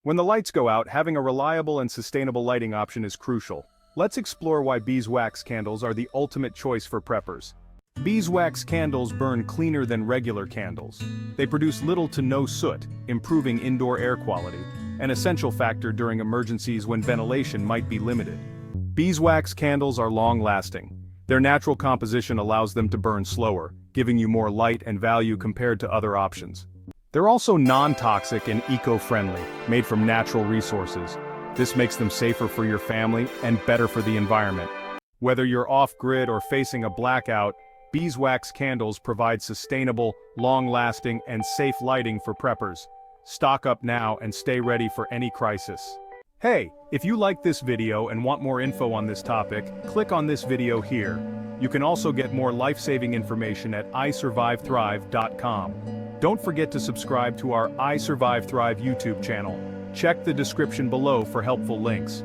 When the lights go out, having a reliable and sustainable lighting option is crucial. Let's explore why beeswax candles are the ultimate choice for preppers. Beeswax candles burn cleaner than regular candles. They produce little to no soot, improving indoor air quality, an essential factor during emergencies when ventilation might be limited. Beeswax candles are long-lasting. Their natural composition allows them to burn slower, giving you more light and value compared to other options. They're also non-toxic and eco-friendly, made from natural resources. This makes them safer for your family and better for the environment. Whether you're off-grid or facing a blackout, beeswax candles provide sustainable, long-lasting, and safe lighting for preppers. Stock up now and stay ready for any crisis. Hey, if you like this video and want more info on this topic, click on this video here. You can also get more life-saving information at isurvivethrive.com. Don't forget to subscribe to our I Survive Thrive YouTube channel. Check the description below for helpful links.